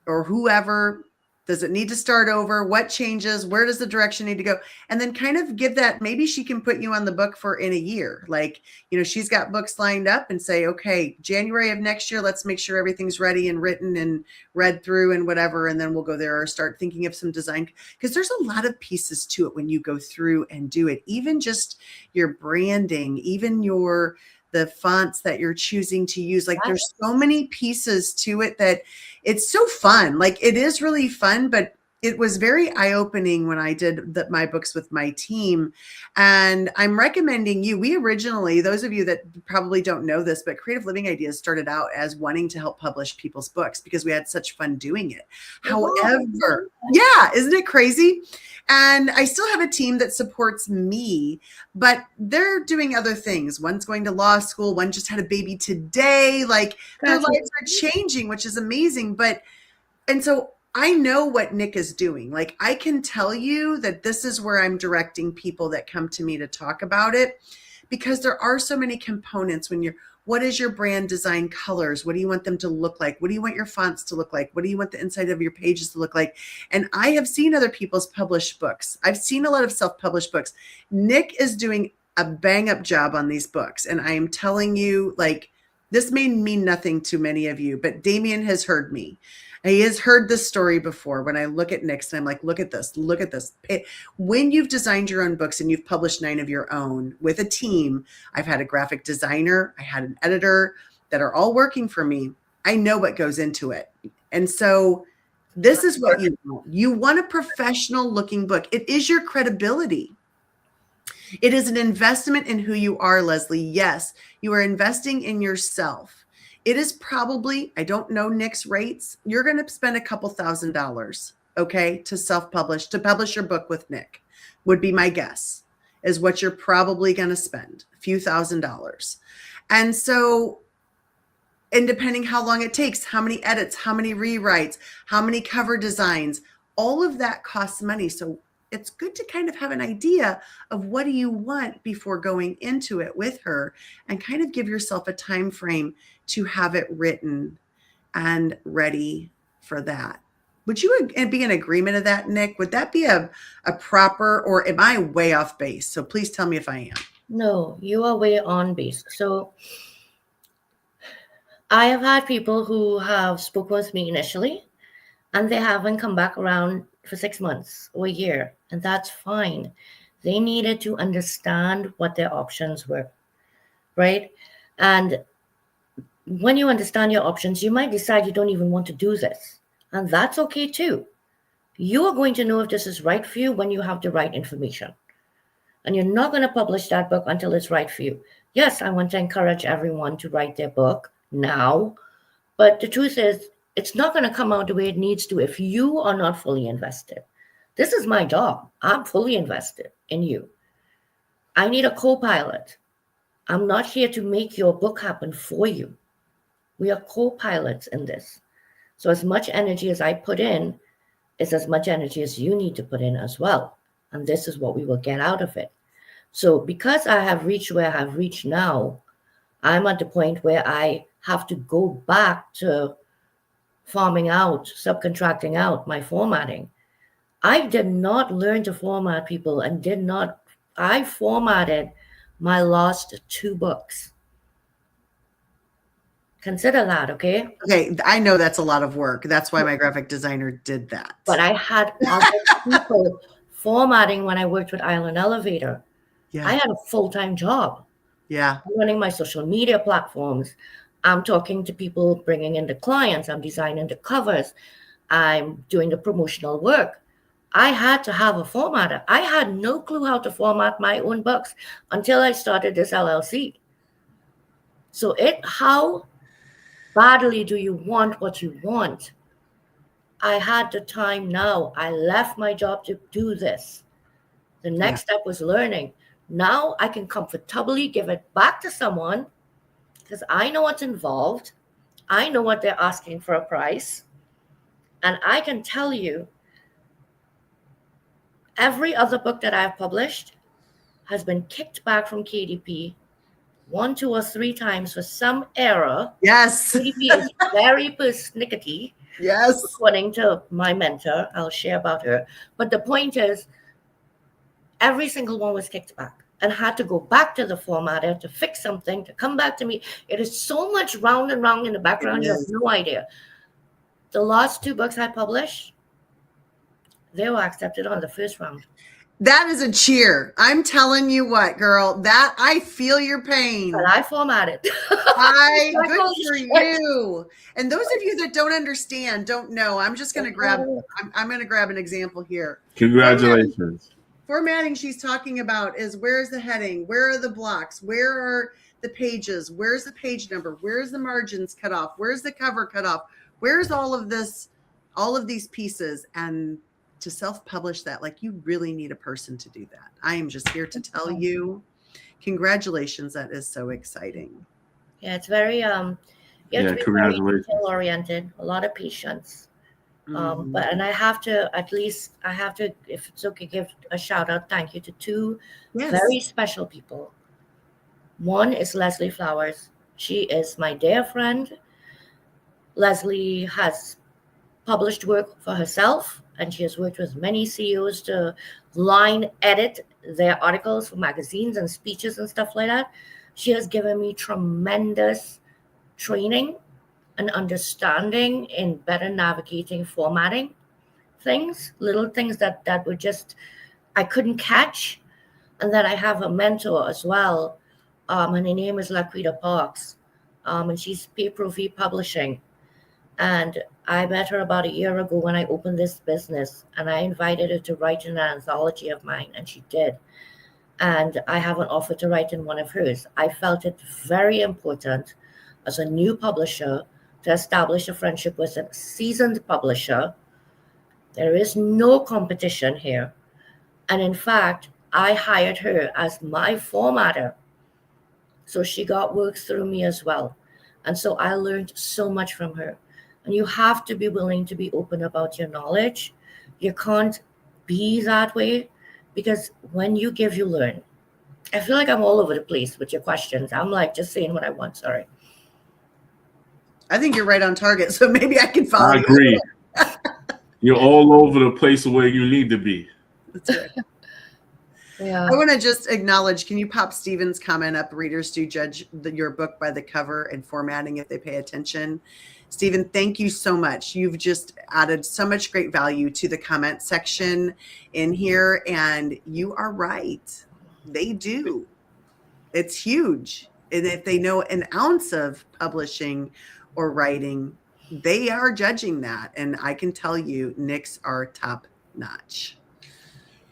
or whoever? Does it need to start over? What changes? Where does the direction need to go? And then kind of give that, maybe she can put you on the book for in a year. Like, she's got books lined up and say, okay, January of next year, let's make sure everything's ready and written and read through and whatever. And then we'll go there or start thinking of some design, because there's a lot of pieces to it when you go through and do it. Even just your branding, even the fonts that you're choosing to use. Like there's so many pieces to it that it's so fun. Like it is really fun, but it was very eye-opening when I did my books with my team. And I'm recommending you, we originally, those of you that probably don't know this, but Creative Living Ideas started out as wanting to help publish people's books because we had such fun doing it. However, yeah, isn't it crazy? And I still have a team that supports me, but they're doing other things. One's going to law school. One just had a baby today. Like their lives are changing, which is amazing. And so I know what Nick is doing. Like I can tell you that this is where I'm directing people that come to me to talk about it, because there are so many components when what is your brand design colors? What do you want them to look like? What do you want your fonts to look like? What do you want the inside of your pages to look like? And I have seen other people's published books. I've seen a lot of self-published books. Nick is doing a bang up job on these books. And I am telling you, like, this may mean nothing to many of you, but Damien has heard me. He has heard this story before. When I look at Nick's and I'm like, look at this, look at this. When you've designed your own books and you've published 9 of your own with a team, I've had a graphic designer, I had an editor that are all working for me. I know what goes into it. And so this is what you want. You want a professional looking book. It is your credibility. It is an investment in who you are, Leslie. Yes, you are investing in yourself. It is probably, I don't know Nick's rates. You're going to spend a couple $1,000s, okay, to self-publish, to publish your book with Nick, would be my guess, is what you're probably going to spend, a few $1,000s. And so, and depending how long it takes, how many edits, how many rewrites, how many cover designs, all of that costs money. So it's good to kind of have an idea of what do you want before going into it with her, and kind of give yourself a time frame to have it written and ready for that. Would you be in agreement of that, Nick? Would that be a proper, or am I way off base? So please tell me if I am. No, you are way on base. So I have had people who have spoken with me initially and they haven't come back around for 6 months or a year, and that's fine. They needed to understand what their options were, right? And when you understand your options, you might decide you don't even want to do this, and that's okay too. You are going to know if this is right for you when you have the right information, and you're not going to publish that book until it's right for you. Yes, I want to encourage everyone to write their book now, but the truth is, it's not going to come out the way it needs to if you are not fully invested. This is my job. I'm fully invested in you. I need a co-pilot. I'm not here to make your book happen for you. We are co-pilots in this. So as much energy as I put in is as much energy as you need to put in as well. And this is what we will get out of it. So because I have reached where I have reached now, I'm at the point where I have to go back to farming out, subcontracting out my formatting. I did not learn to format people I formatted my last 2 books. Consider that, okay? Okay, I know that's a lot of work. That's why my graphic designer did that. But I had other people formatting when I worked with Island Elevator. Yeah. I had a full-time job. Yeah. I'm running my social media platforms. I'm talking to people, bringing in the clients. I'm designing the covers. I'm doing the promotional work. I had to have a formatter. I had no clue how to format my own books until I started this LLC. So how badly do you want what you want? I had the time now. I left my job to do this. The next step was learning. Now I can comfortably give it back to someone because I know what's involved. I know what they're asking for a price. And I can tell you, every other book that I've published has been kicked back from KDP 1, 2, or 3 times for some error. Yes. KDP is very persnickety. Yes. According to my mentor, I'll share about her. But the point is, every single one was kicked back and had to go back to the formatter to fix something, to come back to me. It is so much round and round in the background, you have no idea. The last 2 books I published, they were accepted on the first round. That is a cheer. I'm telling you what, girl, that I feel your pain. But I formatted. Good Holy for shit. you. And those of you that don't understand, don't know, I'm just going to grab, I'm going to grab an example here. Congratulations. Formatting she's talking about is where's the heading? Where are the blocks? Where are the pages? Where's the page number? Where's the margins cut off? Where's the cover cut off? Where's all of this, all of these pieces? And to self-publish that, like, you really need a person to do that. I am just here to tell you, congratulations. That is so exciting. Yeah, it's very you have to be very detail oriented, a lot of patience. But and I have to, if it's okay, give a shout out, thank you to two very special people. One is Leslie Flowers. She is my dear friend. Leslie has published work for herself, and she has worked with many CEOs to line edit their articles for magazines and speeches and stuff like that. She has given me tremendous training and understanding in better navigating formatting things, little things that were just, I couldn't catch. And then I have a mentor as well. Her name is Laquita Parks, and she's Pay-Pro-V Publishing. And I met her about a year ago when I opened this business, and I invited her to write an anthology of mine, and she did. And I have an offer to write in one of hers. I felt it very important as a new publisher to establish a friendship with a seasoned publisher. There is no competition here. And in fact, I hired her as my formatter. So she got work through me as well. And so I learned so much from her. And you have to be willing to be open about your knowledge. You can't be that way, because when you give, you learn. I feel like I'm all over the place with your questions. I'm like just saying what I want. Sorry. I think you're right on target. So maybe I can follow I agree. You're all over the place where you need to be. That's right. Yeah. I want to just acknowledge, can you pop Stephen's comment up? Readers do judge your book by the cover and formatting if they pay attention. Stephen, thank you so much. You've just added so much great value to the comment section in here. And you are right. They do. It's huge. And if they know an ounce of publishing or writing, they are judging that. And I can tell you, Nick's are top notch.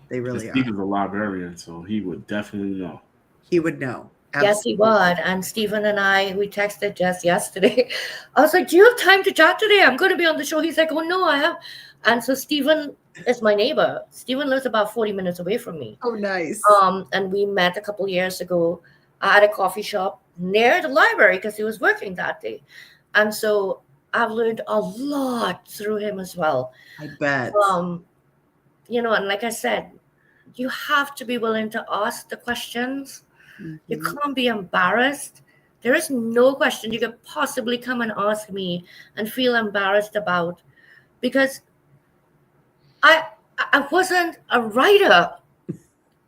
They really are. Stephen's a librarian, so he would definitely know. He would know. Absolutely. Yes, he would. And Stephen and I, we texted just yesterday. I was like, do you have time to chat today? I'm going to be on the show. He's like, oh, no, I have. And so Stephen is my neighbor. Stephen lives about 40 minutes away from me. Oh, nice. And we met a couple years ago at a coffee shop near the library because he was working that day. And so I've learned a lot through him as well. I bet. And like I said, you have to be willing to ask the questions. Mm-hmm. You can't be embarrassed. There is no question you could possibly come and ask me and feel embarrassed about, because I wasn't a writer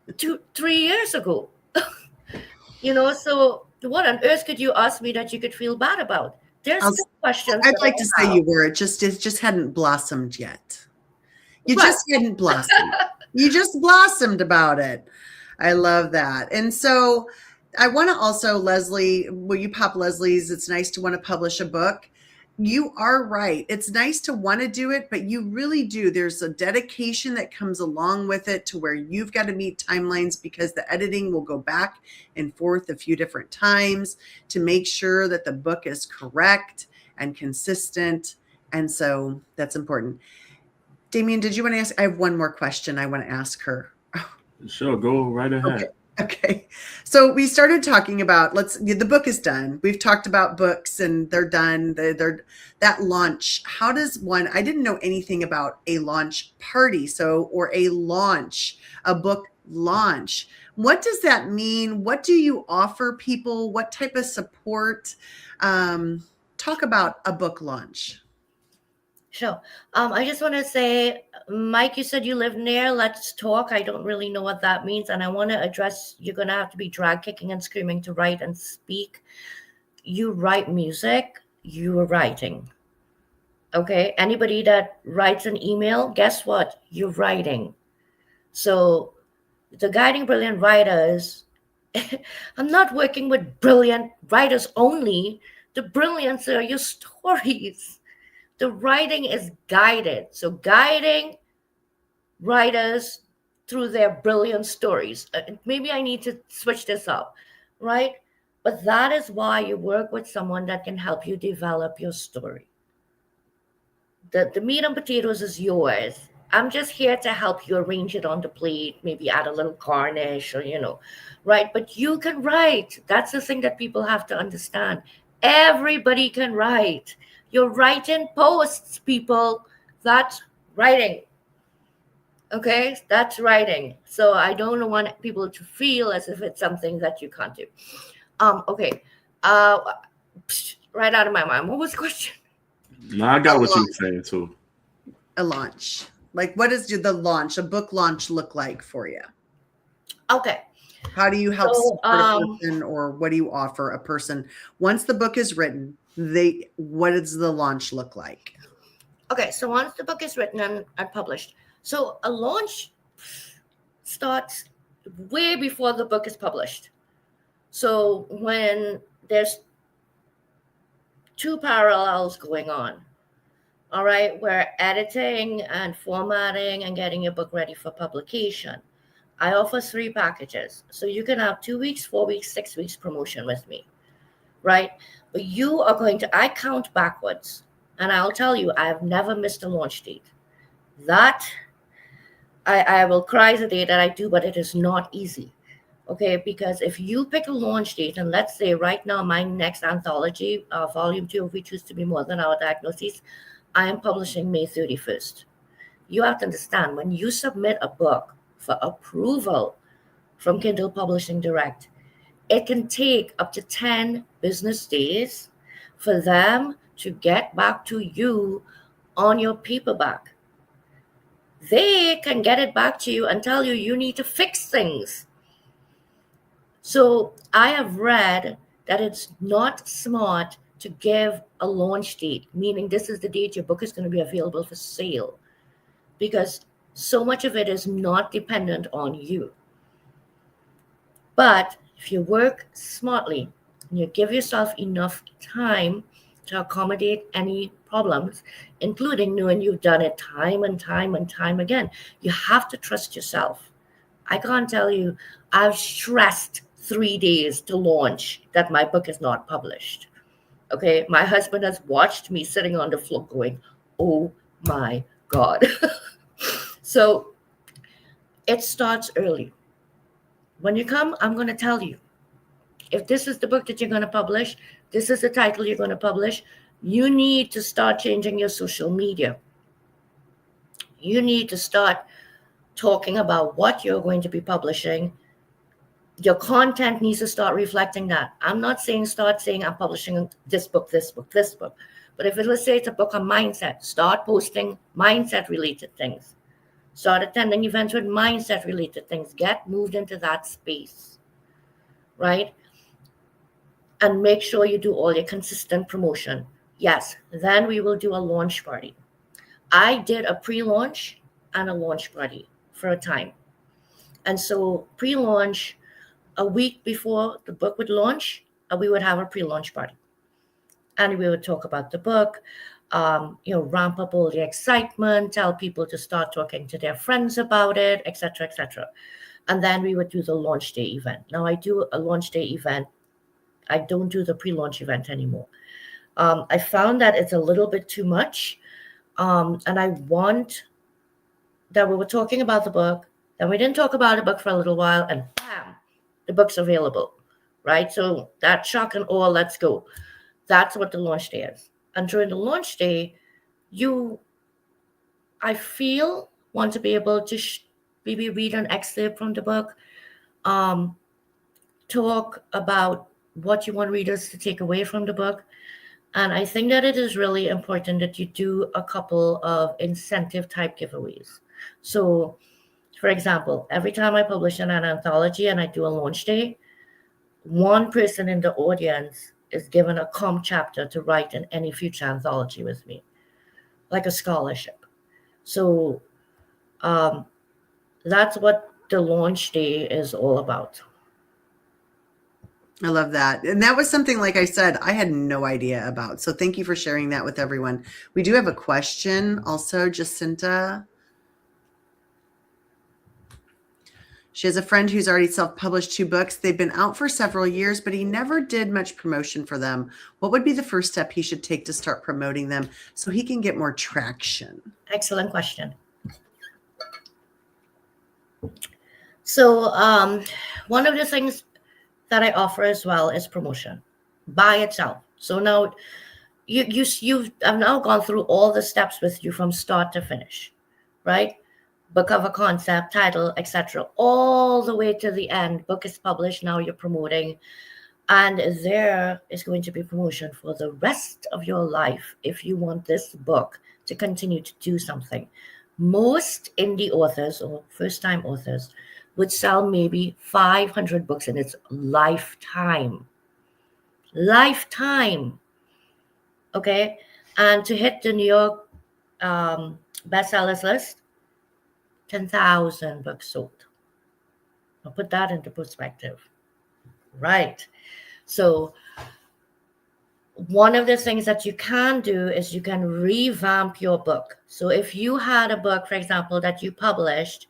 2-3 years ago. So what on earth could you ask me that you could feel bad about? There's still questions. I'd like to say you were. It just hadn't blossomed yet. You just hadn't blossomed. You just blossomed about it. I love that. And so I want to also, Leslie, will you pop Leslie's? It's nice to want to publish a book. You are right. It's nice to want to do it, but you really do. There's a dedication that comes along with it to where you've got to meet timelines, because the editing will go back and forth a few different times to make sure that the book is correct and consistent. And so that's important. Damien, did you want to ask? I have one more question I want to ask her. Sure, go right ahead. Okay. So we started talking about, the book is done. We've talked about books and they're done. They're that launch. How does one, I didn't know anything about a launch party. Or a book launch. What does that mean? What do you offer people? What type of support? Talk about a book launch. Sure. I just want to say, Mike, you said you live near. Let's talk. I don't really know what that means. And I want to address, you're going to have to be drag kicking and screaming to write and speak. You write music, you are writing. Okay. Anybody that writes an email, guess what? You're writing. So the Guiding Brilliant Writers, I'm not working with brilliant writers only. The brilliance are your stories. The writing is guided. So guiding writers through their brilliant stories. Maybe I need to switch this up, right? But that is why you work with someone that can help you develop your story. The meat and potatoes is yours. I'm just here to help you arrange it on the plate, maybe add a little garnish or, right? But you can write. That's the thing that people have to understand. Everybody can write. You're writing posts, people. That's writing. Okay, that's writing. So I don't want people to feel as if it's something that you can't do. Okay. Right out of my mind. What was the question? No, I got what you were saying too. A launch. Like, what does a book launch look like for you? Okay. How do you help support a person, or what do you offer a person once the book is written? What does the launch look like? Okay, so once the book is written and published, so a launch starts way before the book is published. So when there's two parallels going on, all right, we're editing and formatting and getting your book ready for publication. I offer 3 packages. So you can have 2 weeks, 4 weeks, 6 weeks promotion with me, right? But I count backwards. And I'll tell you, I have never missed a launch date. That, I will cry the day that I do, but it is not easy. Okay, because if you pick a launch date, and let's say right now my next anthology, volume 2, if we choose to be more than our diagnoses, I am publishing May 31st. You have to understand, when you submit a book for approval from Kindle Publishing Direct, it can take up to 10 business days for them to get back to you on your paperback. They can get it back to you and tell you need to fix things. So I have read that it's not smart to give a launch date, meaning this is the date your book is going to be available for sale, because so much of it is not dependent on you. But if you work smartly and you give yourself enough time to accommodate any problems, including knowing you've done it time and time and time again, you have to trust yourself. I can't tell you, I've stressed 3 days to launch that my book is not published. Okay, my husband has watched me sitting on the floor going, oh my God. So it starts early. When you come, I'm going to tell you, if this is the book that you're going to publish, this is the title you're going to publish, you need to start changing your social media. You need to start talking about what you're going to be publishing. Your content needs to start reflecting that. I'm not saying start saying I'm publishing this book, this book, this book. But if let's say it's a book on mindset, start posting mindset-related things. Start attending events with mindset-related things. Get moved into that space, right? And make sure you do all your consistent promotion. Yes, then we will do a launch party. I did a pre-launch and a launch party for a time. And so pre-launch, a week before the book would launch, we would have a pre-launch party. And we would talk about the book, ramp up all the excitement, tell people to start talking to their friends about it, etc., etc. And then we would do the launch day event. Now I do a launch day event. I don't do the pre-launch event anymore. I found that it's a little bit too much. And I want that we were talking about the book, then we didn't talk about the book for a little while, and bam, the book's available, right? So that shock and awe, let's go. That's what the launch day is. And during the launch day, I feel, want to be able to maybe read an excerpt from the book, talk about what you want readers to take away from the book. And I think that it is really important that you do a couple of incentive type giveaways. So, for example, every time I publish an anthology and I do a launch day, one person in the audience is given a comp chapter to write in any future anthology with me, like a scholarship. So that's what the launch day is all about. I love that. And that was something, like I said, I had no idea about. So thank you for sharing that with everyone. We do have a question also, Jacinta. She has a friend who's already self-published 2 books. They've been out for several years, but he never did much promotion for them. What would be the first step he should take to start promoting them so he can get more traction? Excellent question. So one of the things that I offer as well is promotion by itself. So now I've now gone through all the steps with you from start to finish, right? Book cover, concept, title, etc., all the way to the end. Book is published. Now you're promoting, and there is going to be promotion for the rest of your life if you want this book to continue to do something. Most indie authors or first-time authors would sell maybe 500 books in its lifetime. Okay? And to hit the New York bestsellers list, 10,000 books sold. I'll put that into perspective. Right. So one of the things that you can do is you can revamp your book. So if you had a book, for example, that you published,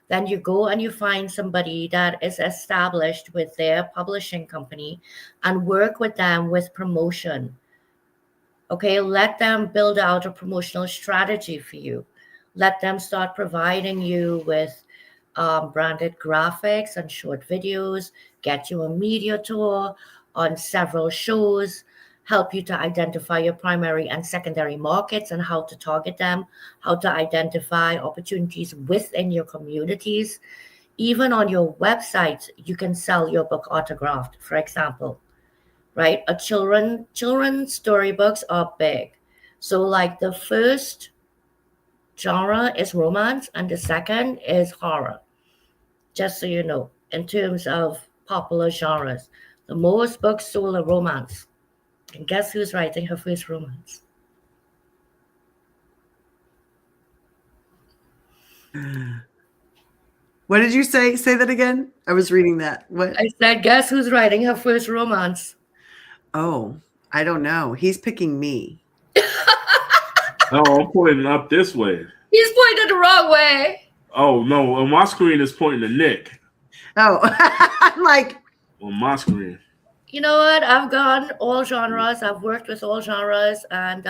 then you go and you find somebody that is established with their publishing company and work with them with promotion. Okay, let them build out a promotional strategy for you. Let them start providing you with branded graphics and short videos, get you a media tour on several shows, help you to identify your primary and secondary markets and how to target them, how to identify opportunities within your communities. Even on your website, you can sell your book autographed, for example, right? Children's storybooks are big. So like the first genre is romance and the second is horror. Just so you know, in terms of popular genres, the most books sold are romance. And guess who's writing her first romance? What did you say? Say that again. I was reading that. What? I said, guess who's writing her first romance? Oh, I don't know. He's picking me. Oh, I'm pointing up this way. He's pointed the wrong way. Oh no, on my screen is pointing to Nick. Oh, I'm like, On my screen. You know what? I've gone all genres. I've worked with all genres. And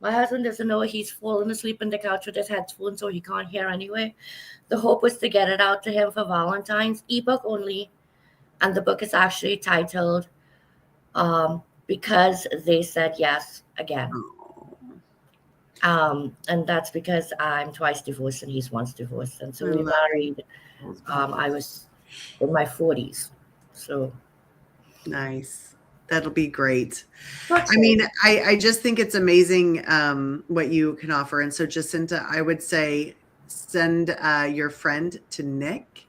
my husband doesn't know he's fallen asleep on the couch with his headphones, so he can't hear anyway. The hope was to get it out to him for Valentine's, ebook only. And the book is actually titled Because They Said Yes Again. And that's because I'm twice divorced and he's once divorced. And so we married. I was in my 40s. So nice. That'll be great. I mean, I just think it's amazing what you can offer. And so, Jacinta, I would say send your friend to Nick.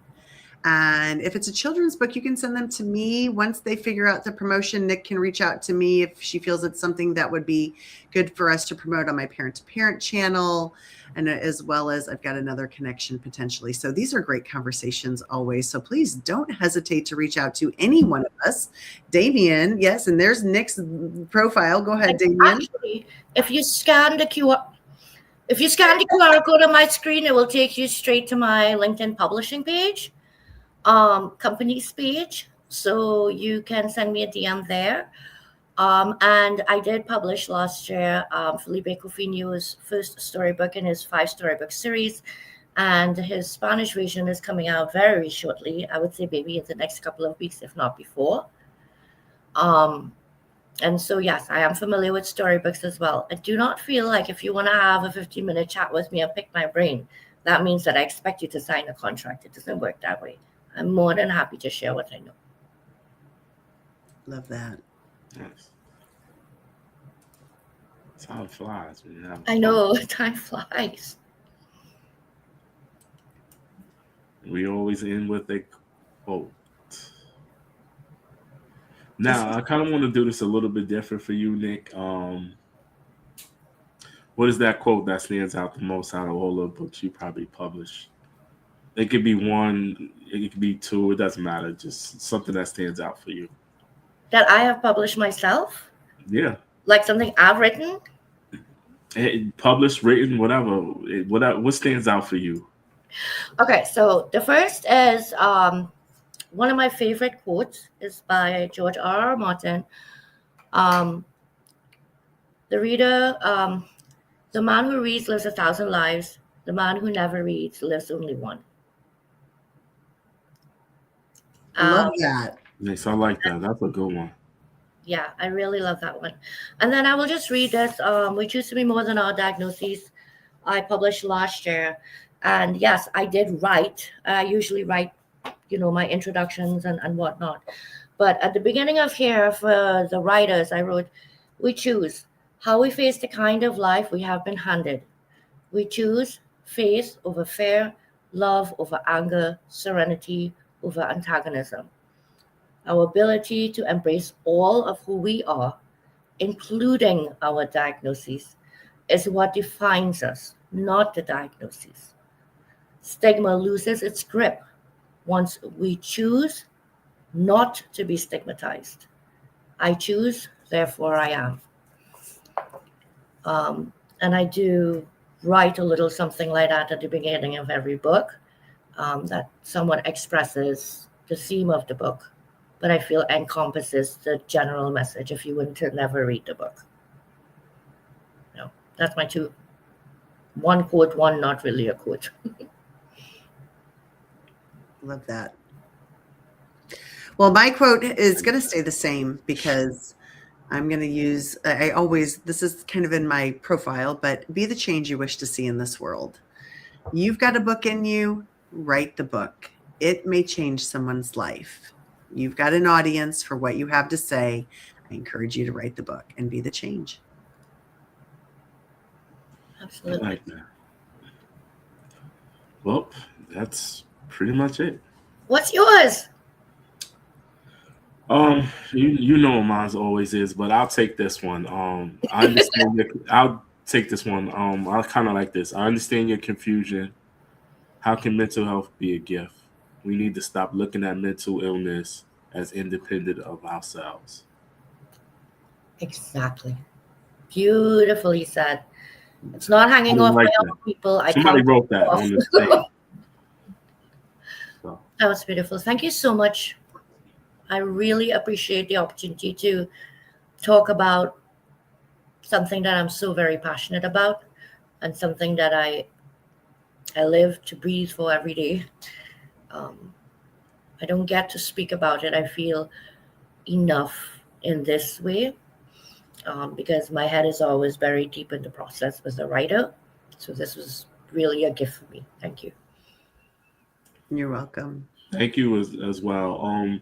And if it's a children's book, you can send them to me. Once they figure out the promotion, Nick can reach out to me if she feels it's something that would be good for us to promote on my parent-to-parent channel, and as well as I've got another connection potentially. So these are great conversations always. So please don't hesitate to reach out to any one of us. Damien, yes, and there's Nick's profile. Go ahead, Damien. Actually, if you scan the QR code on my screen, it will take you straight to my LinkedIn publishing page. Company's page, so you can send me a DM there. And I did publish last year Felipe Coutinho's first storybook in his 5 storybook series, and his Spanish version is coming out very shortly. I would say maybe in the next couple of weeks, if not before. And so yes, I am familiar with storybooks as well. I do not feel like if you want to have a 15-minute chat with me and pick my brain, that means that I expect you to sign a contract. It doesn't work that way. I'm more than happy to share what I know. Love that. Nice. Time flies. Man. I know, time flies. We always end with a quote. Now, I kind of want to do this a little bit different for you, Nick. What is that quote that stands out the most out of all the books you probably published? It could be one, it could be two, it doesn't matter. Just something that stands out for you. That I have published myself? Yeah. Like something I've written? Published, written, whatever. What stands out for you? Okay, so the first is one of my favorite quotes is by George R.R. Martin. The reader, the man who reads lives 1,000 lives. The man who never reads lives only one. Love that. Yes, I like that. That's a good one. Yeah, I really love that one. And then I will just read this. We choose to be more than our diagnoses. I published last year. And yes, I did write. I usually write, my introductions and whatnot. But at the beginning of here, for the writers, I wrote, we choose how we face the kind of life we have been handed. We choose faith over fear, love over anger, serenity over antagonism. Our ability to embrace all of who we are, including our diagnoses, is what defines us, not the diagnoses. Stigma loses its grip once we choose not to be stigmatized. I choose, therefore I am. And I do write a little something like that at the beginning of every book that somewhat expresses the theme of the book, but I feel encompasses the general message if you were to never read the book. That's my two. One quote, one not really a quote. Love that. Well, my quote is going to stay the same because I'm going to use, this is kind of in my profile, but be the change you wish to see in this world. You've got a book in you, write the book. It may change someone's life. You've got an audience for what you have to say. I encourage you to write the book and be the change. Absolutely. I like that. Well, that's pretty much it. What's yours? You know what mine always is, but I'll take this one. I understand. I'll take this one. I kind of like this. I understand your confusion. How can mental health be a gift? We need to stop looking at mental illness as independent of ourselves. Exactly. Beautifully said. It's not hanging off like by other people. Somebody wrote that on this page. So. That was beautiful. Thank you so much. I really appreciate the opportunity to talk about something that I'm so very passionate about and something that I live to breathe for every day. I don't get to speak about it. I feel enough in this way because my head is always very deep in the process as a writer. So this was really a gift for me. Thank you. You're welcome. Thank you as well.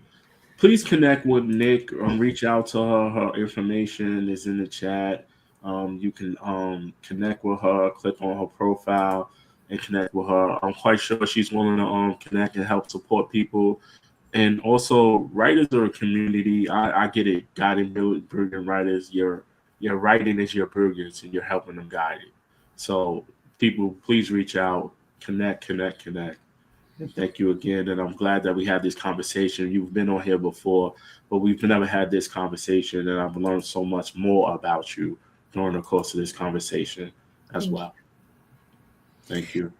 Please connect with Nick. Reach out to her. Her information is in the chat. You can connect with her. Click on her profile and connect with her. I'm quite sure she's willing to connect and help support people. And also, writers are a community. I get it. Guiding brilliant writers. Your writing is your brilliance, and you're helping them guide it. So, people, please reach out. Connect. And thank you again. And I'm glad that we had this conversation. You've been on here before, but we've never had this conversation. And I've learned so much more about you during the course of this conversation as well. Thank you.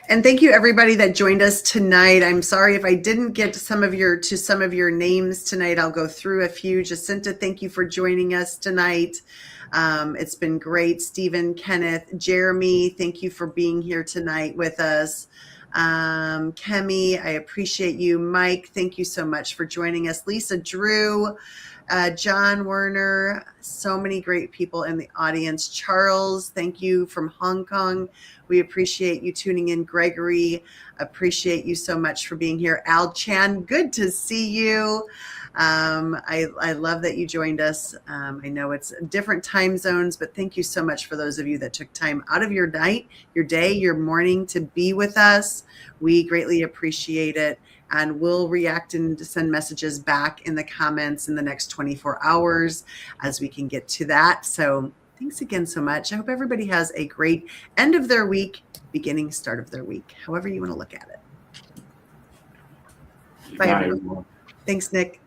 And thank you everybody that joined us tonight. I'm sorry if I didn't get to some of your names tonight. I'll go through a few. Jacinta, thank you for joining us tonight. It's been great. Stephen, Kenneth, Jeremy, thank you for being here tonight with us. Kemi, I appreciate you. Mike, thank you so much for joining us. Lisa, Drew, John Werner, so many great people in the audience. Charles, thank you from Hong Kong. We appreciate you tuning in. Gregory, appreciate you so much for being here. Al Chan, good to see you. I love that you joined us. I know it's different time zones, but thank you so much for those of you that took time out of your night, your day, your morning to be with us. We greatly appreciate it. And we'll react and send messages back in the comments in the next 24 hours as we can get to that. So thanks again so much. I hope everybody has a great end of their week, beginning, start of their week, however you want to look at it. Bye, Bye, everyone. everyone. Thanks, Nick.